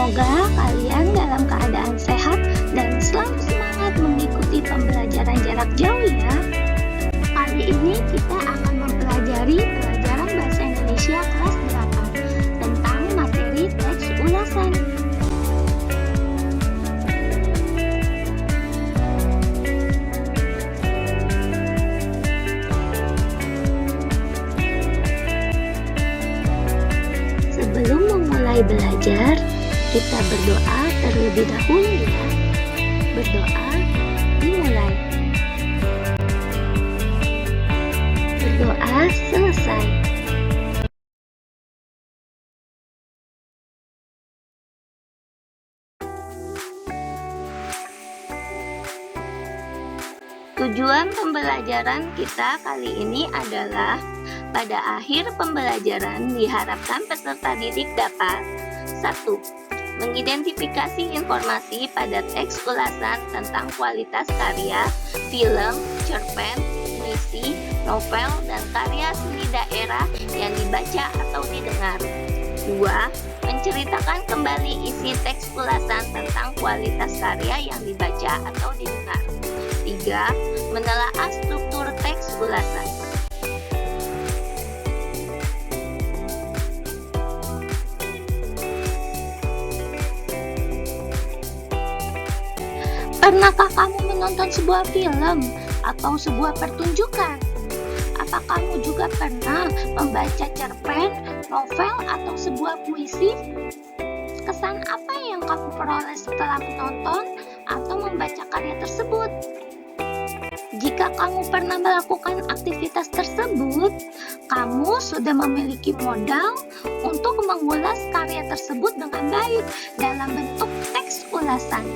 Semoga kalian dalam keadaan sehat dan selalu semangat mengikuti pembelajaran jarak jauh ya. Kali ini kita akan mempelajari pelajaran Bahasa Indonesia kelas 8 tentang materi teks ulasan. Sebelum memulai belajar, kita berdoa terlebih dahulu ya. Berdoa dimulai. Berdoa selesai. Tujuan pembelajaran kita kali ini adalah pada akhir pembelajaran diharapkan peserta didik dapat 1. Mengidentifikasi informasi pada teks ulasan tentang kualitas karya, film, cerpen, puisi, novel, dan karya seni daerah yang dibaca atau didengar. 2. Menceritakan kembali isi teks ulasan tentang kualitas karya yang dibaca atau didengar. 3. Menelaah struktur teks ulasan. Pernahkah kamu menonton sebuah film atau sebuah pertunjukan? Apa kamu juga pernah membaca cerpen, novel, atau sebuah puisi? Kesan apa yang kamu peroleh setelah menonton atau membaca karya tersebut? Jika kamu pernah melakukan aktivitas tersebut, kamu sudah memiliki modal untuk mengulas karya tersebut dengan baik dalam bentuk teks ulasan.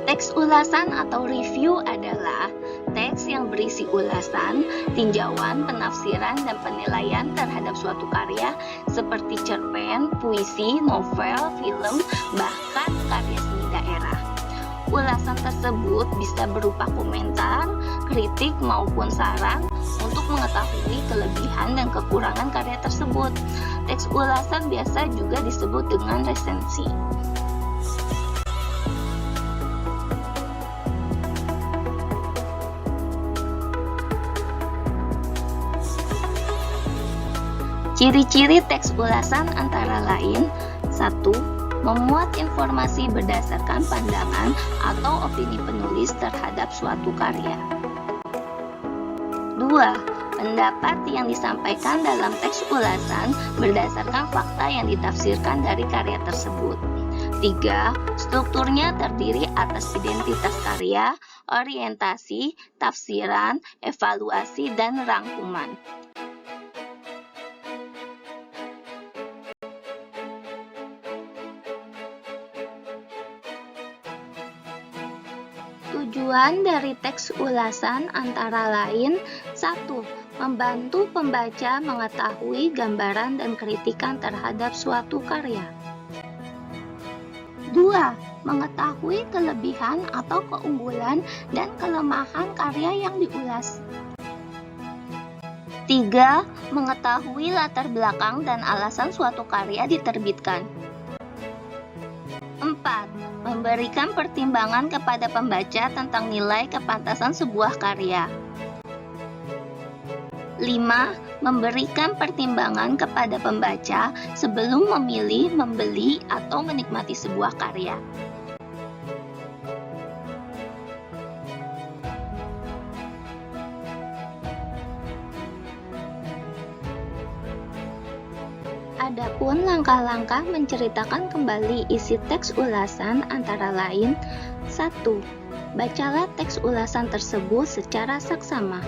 Teks ulasan atau review adalah teks yang berisi ulasan, tinjauan, penafsiran, dan penilaian terhadap suatu karya seperti cerpen, puisi, novel, film, bahkan karya seni daerah. Ulasan tersebut bisa berupa komentar, kritik, maupun saran untuk mengetahui kelebihan dan kekurangan karya tersebut. Teks ulasan biasa juga disebut dengan resensi. Ciri-ciri teks ulasan antara lain 1. Memuat informasi berdasarkan pandangan atau opini penulis terhadap suatu karya. 2. Pendapat yang disampaikan dalam teks ulasan berdasarkan fakta yang ditafsirkan dari karya tersebut. 3. Strukturnya terdiri atas identitas karya, orientasi, tafsiran, evaluasi, dan rangkuman. Tujuan dari teks ulasan antara lain 1. Membantu pembaca mengetahui gambaran dan kritikan terhadap suatu karya. 2. Mengetahui kelebihan atau keunggulan dan kelemahan karya yang diulas. 3. Mengetahui latar belakang dan alasan suatu karya diterbitkan. 4. Memberikan pertimbangan kepada pembaca tentang nilai kepantasan sebuah karya. 5. Memberikan pertimbangan kepada pembaca sebelum memilih, membeli, atau menikmati sebuah karya. Adapun langkah-langkah menceritakan kembali isi teks ulasan antara lain 1. Bacalah teks ulasan tersebut secara saksama.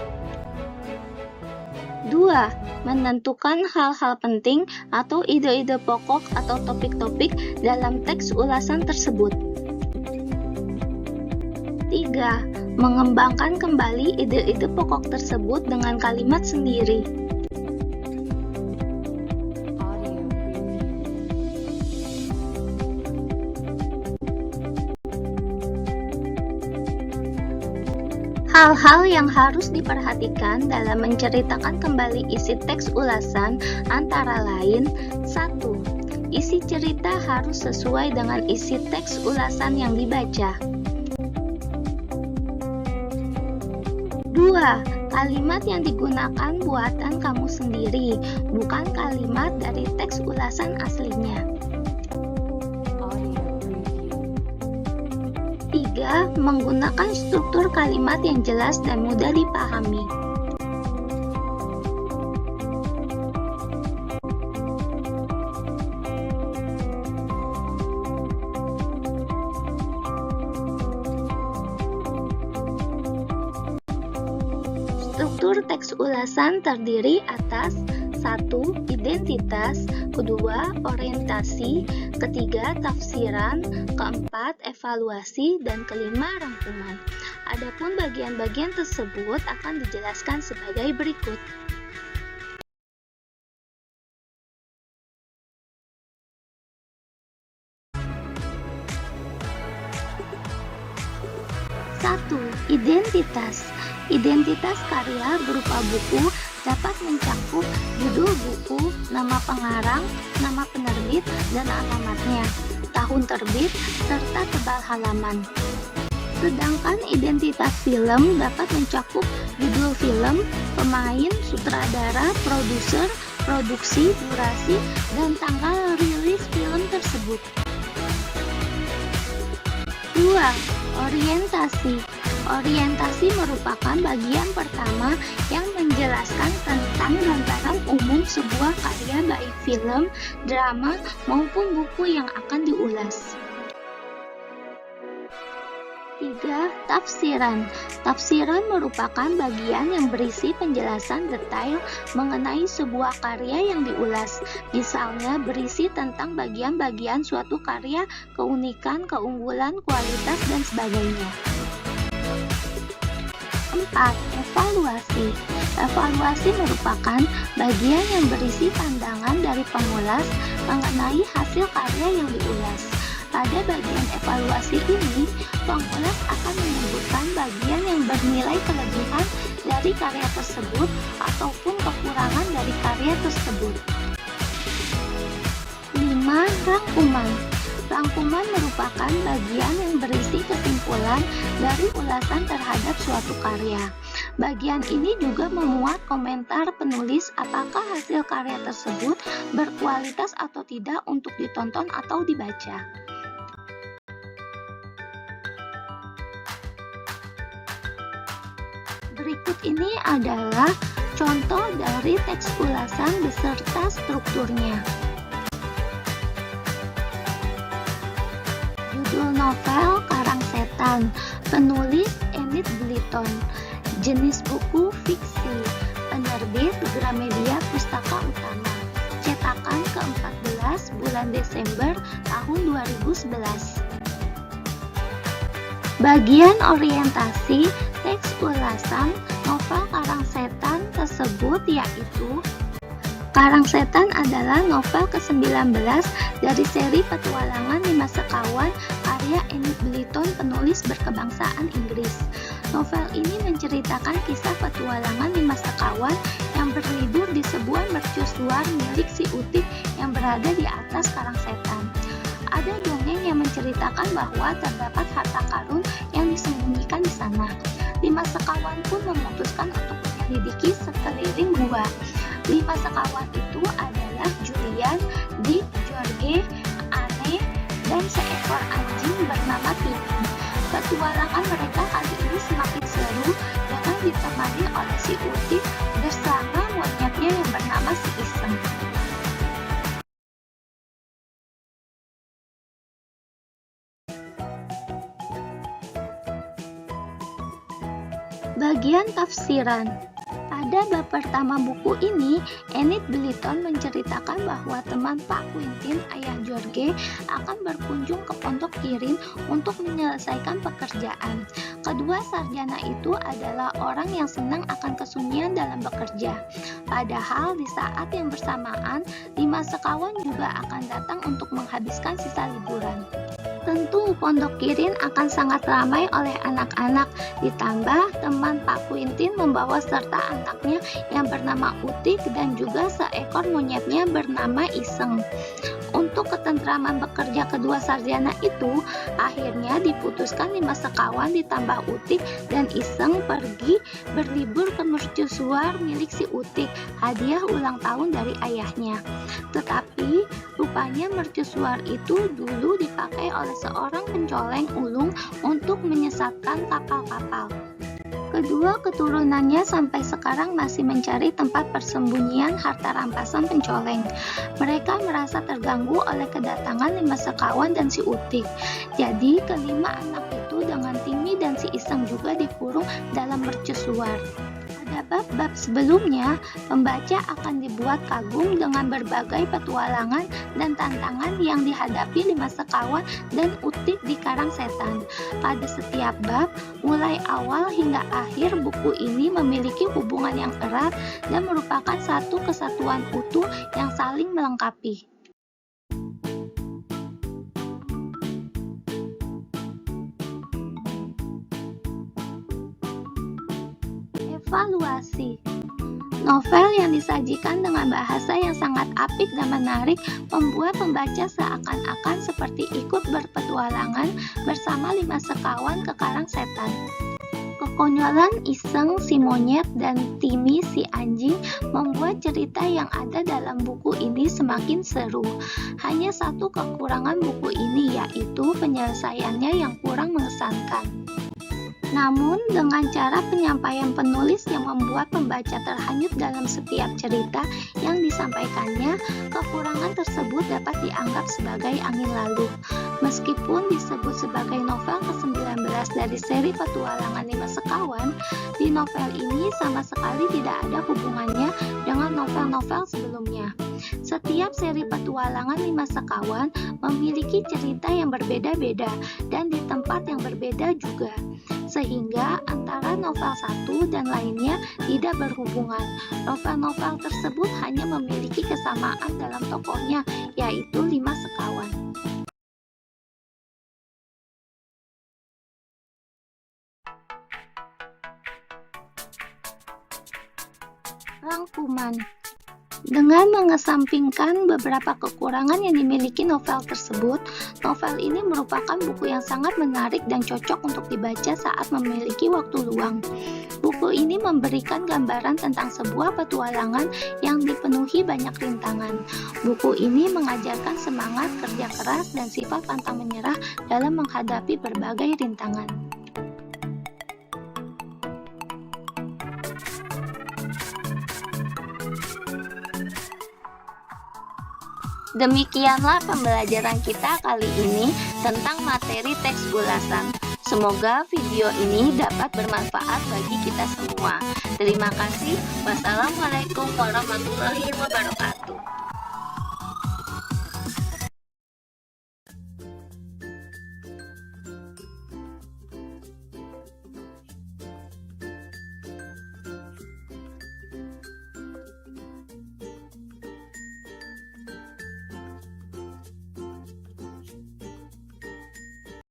2. Menentukan hal-hal penting atau ide-ide pokok atau topik-topik dalam teks ulasan tersebut. 3. Mengembangkan kembali ide-ide pokok tersebut dengan kalimat sendiri. 4. Hal-hal yang harus diperhatikan dalam menceritakan kembali isi teks ulasan antara lain: 1. Isi cerita harus sesuai dengan isi teks ulasan yang dibaca. 2. Kalimat yang digunakan buatan kamu sendiri, bukan kalimat dari teks ulasan aslinya. 3. Menggunakan struktur kalimat yang jelas dan mudah dipahami. 4. Struktur teks ulasan terdiri atas 1. Identitas, 2. Orientasi, 3. Tafsiran, 4. Evaluasi, dan 5. Rangkuman. Adapun bagian-bagian tersebut akan dijelaskan sebagai berikut. 1. Identitas. Identitas karya berupa buku dapat mencakup judul buku, nama pengarang, nama penerbit, dan alamatnya, tahun terbit, serta tebal halaman. Sedangkan identitas film dapat mencakup judul film, pemain, sutradara, produser, produksi, durasi, dan tanggal rilis film tersebut. 2. Orientasi. Orientasi merupakan bagian pertama yang menjelaskan tentang gambaran umum sebuah karya baik film, drama, maupun buku yang akan diulas. 3. Tafsiran. Tafsiran merupakan bagian yang berisi penjelasan detail mengenai sebuah karya yang diulas. Misalnya berisi tentang bagian-bagian suatu karya, keunikan, keunggulan, kualitas, dan sebagainya. 4. Evaluasi. Evaluasi merupakan bagian yang berisi pandangan dari pengulas mengenai hasil karya yang diulas. Pada bagian evaluasi ini, pengulas akan menyebutkan bagian yang bernilai kelebihan dari karya tersebut ataupun kekurangan dari karya tersebut. 5. Rangkuman. Rangkuman merupakan bagian yang berisi kesimpulan dari ulasan terhadap suatu karya. Bagian ini juga memuat komentar penulis apakah hasil karya tersebut berkualitas atau tidak untuk ditonton atau dibaca. Berikut ini adalah contoh dari teks ulasan beserta strukturnya. Judul novel Karang Setan, penulis Enid Blyton, jenis buku fiksi, penerbit Gramedia Pustaka Utama, cetakan ke-14 bulan Desember tahun 2011. Bagian orientasi teks ulasan novel Karang Setan tersebut yaitu: Karang Setan adalah novel ke-19 dari seri petualangan 5 sekawan karya Enid Blyton, penulis berkebangsaan Inggris. Novel ini menceritakan kisah petualangan 5 sekawan yang berlibur di sebuah mercusuar milik si Utik yang berada di atas Karang Setan. Ada dongeng yang menceritakan bahwa terdapat harta karun yang disembunyikan di sana. 5 sekawan pun memutuskan untuk menyelidiki sekeliling gua. 5 sekawan itu adalah Julian, Dick, George, Anne, dan seekor anjing bernama Timmy. Petualangan mereka kali ini semakin seru dengan ditemani oleh si Utik bersama monyetnya yang bernama si Iseng. Bagian tafsiran. Pada bab pertama buku ini, Enid Blyton menceritakan bahwa teman Pak Quentin, ayah George, akan berkunjung ke Pondok Kirin untuk menyelesaikan pekerjaan. Kedua sarjana itu adalah orang yang senang akan kesunyian dalam bekerja. Padahal di saat yang bersamaan, 5 sekawan juga akan datang untuk menghabiskan sisa liburan. Tentu Pondok Kirin akan sangat ramai oleh anak-anak, ditambah teman Pak Quintin membawa serta anaknya yang bernama Utik dan juga seekor monyetnya bernama Iseng. Untuk ketentraman bekerja kedua sarjana itu, akhirnya diputuskan 5 sekawan ditambah Utik dan Iseng pergi berlibur ke mercusuar milik si Utik, hadiah ulang tahun dari ayahnya. Tetapi rupanya mercusuar itu dulu dipakai oleh seorang pencoleng ulung untuk menyesatkan kapal-kapal. Kedua keturunannya sampai sekarang masih mencari tempat persembunyian harta rampasan pencoleng. Mereka merasa terganggu oleh kedatangan 5 sekawan dan si Utik. Jadi kelima anak itu dengan Timi dan si Iseng juga dikurung dalam mercusuar. Pada bab-bab sebelumnya, pembaca akan dibuat kagum dengan berbagai petualangan dan tantangan yang dihadapi 5 sekawan dan Utik di Karang Setan. Pada setiap bab, mulai awal hingga akhir, buku ini memiliki hubungan yang erat dan merupakan satu kesatuan utuh yang saling melengkapi. Evaluasi. Novel yang disajikan dengan bahasa yang sangat apik dan menarik membuat pembaca seakan-akan seperti ikut berpetualangan bersama 5 sekawan ke Karang Setan. Kekonyolan Iseng si monyet dan Timi si anjing membuat cerita yang ada dalam buku ini semakin seru. Hanya satu kekurangan buku ini, yaitu penyelesaiannya yang kurang mengesankan. Namun, dengan cara penyampaian penulis yang membuat pembaca terhanyut dalam setiap cerita yang disampaikannya, kekurangan tersebut dapat dianggap sebagai angin lalu. Meskipun disebut sebagai novel ke-19 dari seri petualangan 5 sekawan, di novel ini sama sekali tidak ada hubungannya dengan novel-novel sebelumnya. Setiap seri petualangan 5 sekawan memiliki cerita yang berbeda-beda dan di tempat yang berbeda juga, sehingga antara novel satu dan lainnya tidak berhubungan. Novel-novel tersebut hanya memiliki kesamaan dalam tokohnya, yaitu 5 sekawan. Rangkuman. Dengan mengesampingkan beberapa kekurangan yang dimiliki novel tersebut, novel ini merupakan buku yang sangat menarik dan cocok untuk dibaca saat memiliki waktu luang. Buku ini memberikan gambaran tentang sebuah petualangan yang dipenuhi banyak rintangan. Buku ini mengajarkan semangat, kerja keras, dan sifat pantang menyerah dalam menghadapi berbagai rintangan. Demikianlah pembelajaran kita kali ini tentang materi teks ulasan. Semoga video ini dapat bermanfaat bagi kita semua. Terima kasih. Wassalamualaikum warahmatullahi wabarakatuh.